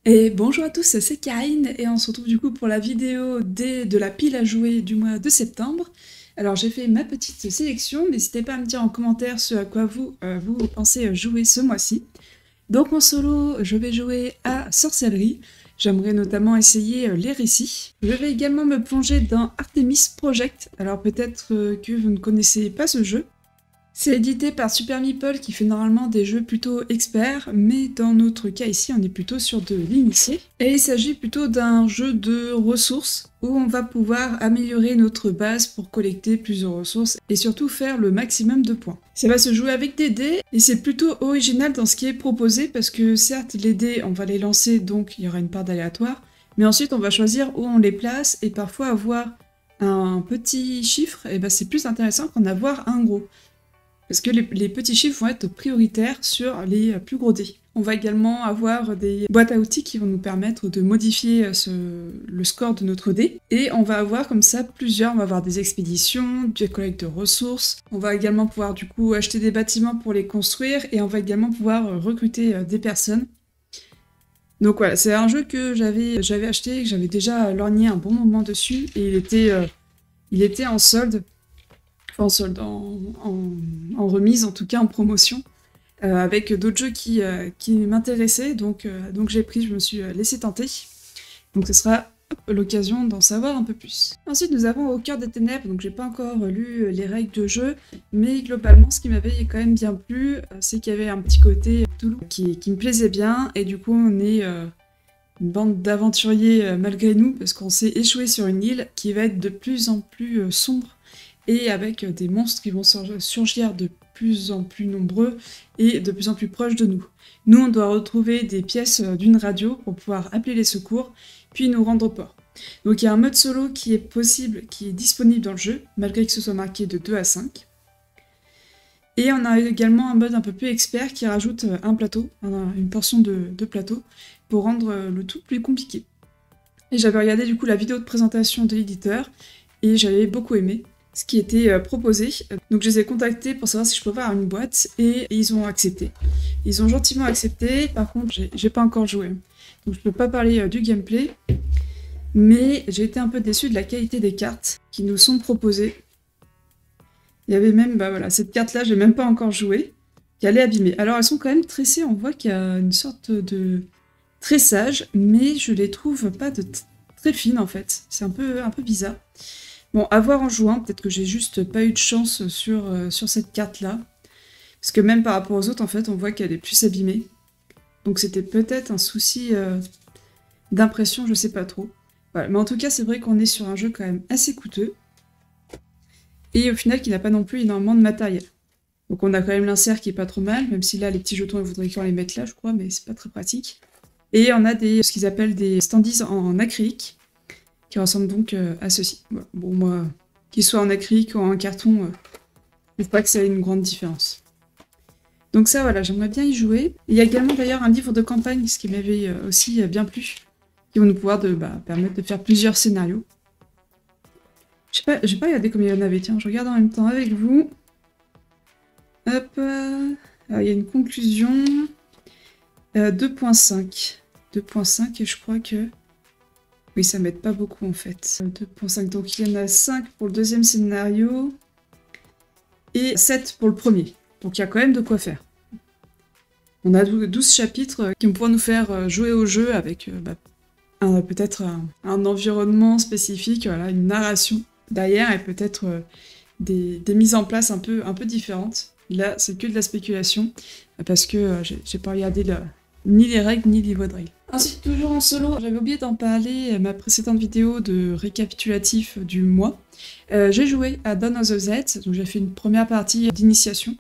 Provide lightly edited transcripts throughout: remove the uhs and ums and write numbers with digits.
Et bonjour à tous, c'est Karine et on se retrouve du coup pour la vidéo de la pile à jouer du mois de septembre. Alors j'ai fait ma petite sélection, n'hésitez pas à me dire en commentaire ce à quoi vous pensez jouer ce mois-ci. Donc en solo, je vais jouer à Sorcellerie. J'aimerais notamment essayer les récits. Je vais également me plonger dans Artemis Project. Alors peut-être que vous ne connaissez pas ce jeu. C'est édité par Super Meeple qui fait normalement des jeux plutôt experts, mais dans notre cas ici, on est plutôt sur de l'initié. Et il s'agit plutôt d'un jeu de ressources où on va pouvoir améliorer notre base pour collecter plusieurs ressources et surtout faire le maximum de points. Ça va se jouer avec des dés et c'est plutôt original dans ce qui est proposé parce que certes, les dés, on va les lancer donc il y aura une part d'aléatoire, mais ensuite on va choisir où on les place et parfois avoir un petit chiffre, et ben c'est plus intéressant qu'en avoir un gros. Parce que les petits chiffres vont être prioritaires sur les plus gros dés. On va également avoir des boîtes à outils qui vont nous permettre de modifier le score de notre dé. Et on va avoir comme ça plusieurs, on va avoir des expéditions, des collectes de ressources. On va également pouvoir du coup acheter des bâtiments pour les construire et on va également pouvoir recruter des personnes. Donc voilà, c'est un jeu que j'avais acheté, que j'avais déjà lorgné un bon moment dessus et il était en solde. Enfin, en solde, en remise, en tout cas en promotion, avec d'autres jeux qui m'intéressaient, donc j'ai pris, je me suis laissé tenter. Donc ce sera l'occasion d'en savoir un peu plus. Ensuite, nous avons Au cœur des ténèbres, donc j'ai pas encore lu les règles de jeu, mais globalement, ce qui m'avait quand même bien plu, c'est qu'il y avait un petit côté Toulouse qui me plaisait bien, et du coup, on est une bande d'aventuriers malgré nous, parce qu'on s'est échoué sur une île qui va être de plus en plus sombre, et avec des monstres qui vont surgir de plus en plus nombreux et de plus en plus proches de nous. Nous, on doit retrouver des pièces d'une radio pour pouvoir appeler les secours, puis nous rendre au port. Donc il y a un mode solo qui est possible, qui est disponible dans le jeu, malgré que ce soit marqué de 2 à 5. Et on a également un mode un peu plus expert qui rajoute un plateau, une portion de plateau, pour rendre le tout plus compliqué. Et j'avais regardé du coup la vidéo de présentation de l'éditeur, et j'avais beaucoup aimé ce qui était proposé. Donc je les ai contactés pour savoir si je pouvais avoir une boîte et ils ont accepté. Ils ont gentiment accepté, par contre j'ai pas encore joué. Donc je peux pas parler du gameplay, mais j'ai été un peu déçue de la qualité des cartes qui nous sont proposées. Il y avait même, bah voilà, cette carte-là, j'ai même pas encore joué, qui allait abîmer. Alors elles sont quand même tressées, on voit qu'il y a une sorte de tressage, mais je les trouve pas très fines en fait. C'est un peu bizarre. Bon, à voir en jouant, peut-être que j'ai juste pas eu de chance sur cette carte-là. Parce que même par rapport aux autres, en fait, on voit qu'elle est plus abîmée. Donc c'était peut-être un souci d'impression, je sais pas trop. Voilà. Mais en tout cas, c'est vrai qu'on est sur un jeu quand même assez coûteux. Et au final, qui n'a pas non plus énormément de matériel. Donc on a quand même l'insert qui est pas trop mal, même si là, les petits jetons, il faudrait qu'on les mette là, je crois, mais c'est pas très pratique. Et on a ce qu'ils appellent des standees en acrylique, qui ressemble donc à ceci. Voilà. Bon, moi, qu'il soit en acrylique ou en carton, je trouve pas que ça ait une grande différence. Donc ça, voilà, j'aimerais bien y jouer. Il y a également d'ailleurs un livre de campagne, ce qui m'avait aussi bien plu, qui va nous pouvoir permettre de faire plusieurs scénarios. Je sais pas, j'ai pas regardé combien il y en avait, tiens, je regarde en même temps avec vous. Hop, alors, il y a une conclusion. 2.5. 2.5 et je crois que... Oui, ça m'aide pas beaucoup en fait. 2.5, donc il y en a 5 pour le deuxième scénario et 7 pour le premier. Donc il y a quand même de quoi faire. On a 12 chapitres qui vont pouvoir nous faire jouer au jeu avec peut-être un environnement spécifique, voilà, une narration derrière et peut-être des mises en place un peu différentes. Là, c'est que de la spéculation parce que j'ai pas regardé ni les règles ni les livres de règles. Ensuite, toujours en solo, j'avais oublié d'en parler ma précédente vidéo de récapitulatif du mois. J'ai joué à Dawn of the Z, donc j'ai fait une première partie d'initiation.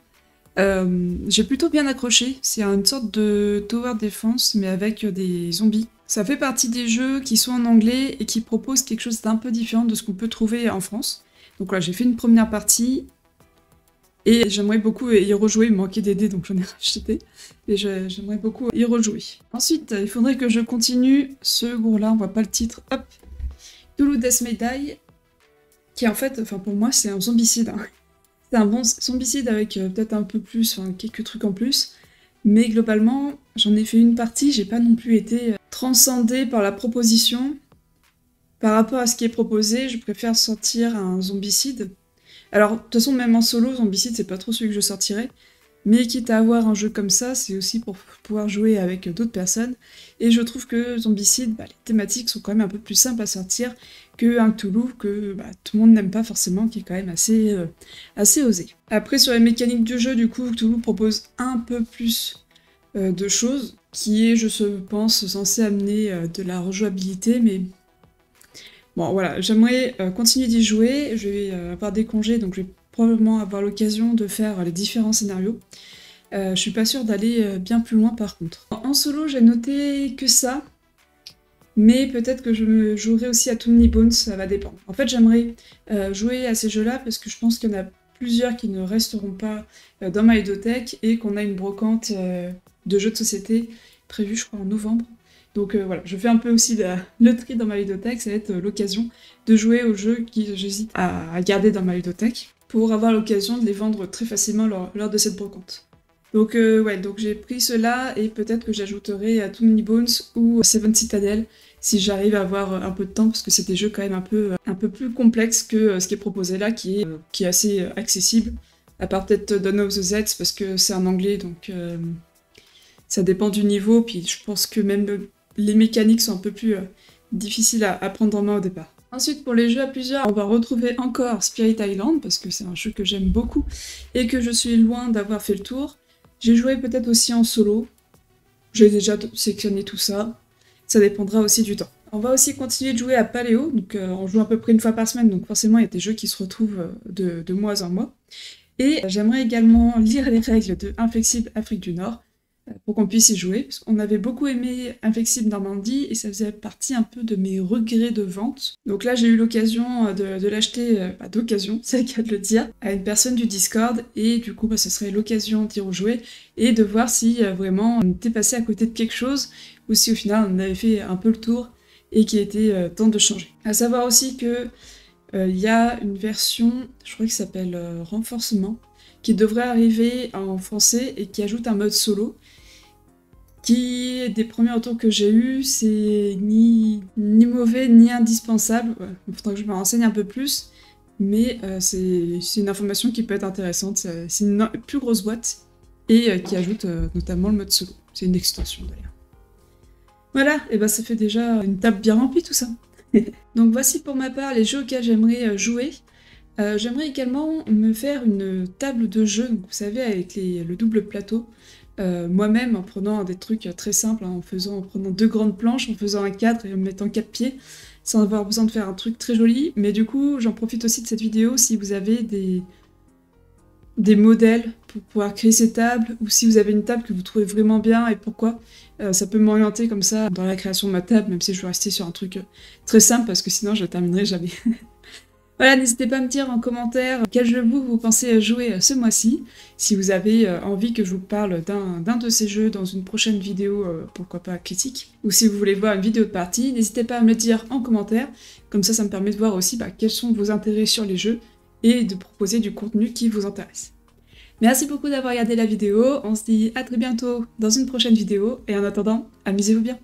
J'ai plutôt bien accroché, c'est une sorte de tower defense mais avec des zombies. Ça fait partie des jeux qui sont en anglais et qui proposent quelque chose d'un peu différent de ce qu'on peut trouver en France. Donc voilà, j'ai fait une première partie, et j'aimerais beaucoup y rejouer, il me manquait des dés donc j'en ai racheté. Et j'aimerais beaucoup y rejouer. Ensuite, il faudrait que je continue ce gros-là, on voit pas le titre, hop. Toulouse Death May Die, qui en fait, enfin pour moi c'est un zombicide. Hein. C'est un bon zombicide avec peut-être un peu plus, enfin quelques trucs en plus. Mais globalement, J'en ai fait une partie, j'ai pas non plus été transcendée par la proposition. Par rapport à ce qui est proposé, je préfère sortir un Zombicide. Alors, de toute façon, même en solo, Zombicide, c'est pas trop celui que je sortirais. Mais quitte à avoir un jeu comme ça, c'est aussi pour pouvoir jouer avec d'autres personnes. Et je trouve que Zombicide, les thématiques sont quand même un peu plus simples à sortir qu'un Cthulhu que tout le monde n'aime pas forcément, qui est quand même assez osé. Après, sur les mécaniques du jeu, du coup, Cthulhu propose un peu plus de choses, qui est, je pense, censé amener de la rejouabilité, mais bon, voilà, j'aimerais continuer d'y jouer, je vais avoir des congés, donc je vais probablement avoir l'occasion de faire les différents scénarios. Je suis pas sûre d'aller bien plus loin par contre. En solo, j'ai noté que ça, mais peut-être que je me jouerai aussi à Too Many Bones, ça va dépendre. En fait, j'aimerais jouer à ces jeux-là parce que je pense qu'il y en a plusieurs qui ne resteront pas dans ma ludothèque et qu'on a une brocante de jeux de société prévue, je crois, en novembre. Donc voilà, je fais un peu aussi le tri dans ma ludothèque, ça va être l'occasion de jouer aux jeux que j'hésite à garder dans ma ludothèque pour avoir l'occasion de les vendre très facilement lors de cette brocante. Donc ouais, donc j'ai pris cela et peut-être que j'ajouterai à Too Many Bones ou Seven Citadel si j'arrive à avoir un peu de temps parce que c'est des jeux quand même un peu plus complexes que ce qui est proposé là qui est assez accessible, à part peut-être Dawn of the Zeds parce que c'est en anglais donc ça dépend du niveau, puis je pense que même les mécaniques sont un peu plus difficiles à prendre en main au départ. Ensuite, pour les jeux à plusieurs, on va retrouver encore Spirit Island, parce que c'est un jeu que j'aime beaucoup, et que je suis loin d'avoir fait le tour. J'ai joué peut-être aussi en solo, j'ai déjà sélectionné tout ça, ça dépendra aussi du temps. On va aussi continuer de jouer à Paléo, donc on joue à peu près une fois par semaine, donc forcément il y a des jeux qui se retrouvent de mois en mois. Et j'aimerais également lire les règles de Inflexible Afrique du Nord, pour qu'on puisse y jouer, parce qu'on avait beaucoup aimé Inflexible Normandie, et ça faisait partie un peu de mes regrets de vente. Donc là, j'ai eu l'occasion de l'acheter d'occasion, c'est le cas de le dire, à une personne du Discord, et du coup, ce serait l'occasion d'y rejouer, et de voir si vraiment on était passé à côté de quelque chose, ou si au final on avait fait un peu le tour, et qu'il était temps de changer. À savoir aussi que il y a une version, je crois qu'il s'appelle Renforcement, qui devrait arriver en français et qui ajoute un mode solo, qui, des premiers retours que j'ai eus, c'est ni mauvais ni indispensable. Ouais, il faudra que je me renseigne un peu plus, mais c'est une information qui peut être intéressante. C'est une plus grosse boîte et qui ajoute notamment le mode solo. C'est une extension d'ailleurs. Voilà, et bah ça fait déjà une table bien remplie tout ça. Donc voici pour ma part les jeux auxquels j'aimerais jouer. J'aimerais également me faire une table de jeu, donc, vous savez, avec le double plateau. Moi-même, en prenant des trucs très simples, hein, en prenant 2 grandes planches, en faisant un cadre et en mettant 4 pieds, sans avoir besoin de faire un truc très joli. Mais du coup, j'en profite aussi de cette vidéo si vous avez des modèles pour pouvoir créer ces tables, ou si vous avez une table que vous trouvez vraiment bien et pourquoi. Ça peut m'orienter comme ça dans la création de ma table, même si je veux rester sur un truc très simple, parce que sinon je ne terminerai jamais. Voilà, n'hésitez pas à me dire en commentaire quel jeu vous pensez jouer ce mois-ci. Si vous avez envie que je vous parle d'un de ces jeux dans une prochaine vidéo, pourquoi pas critique, ou si vous voulez voir une vidéo de partie, n'hésitez pas à me le dire en commentaire. Comme ça me permet de voir aussi quels sont vos intérêts sur les jeux et de proposer du contenu qui vous intéresse. Merci beaucoup d'avoir regardé la vidéo, on se dit à très bientôt dans une prochaine vidéo, et en attendant, amusez-vous bien.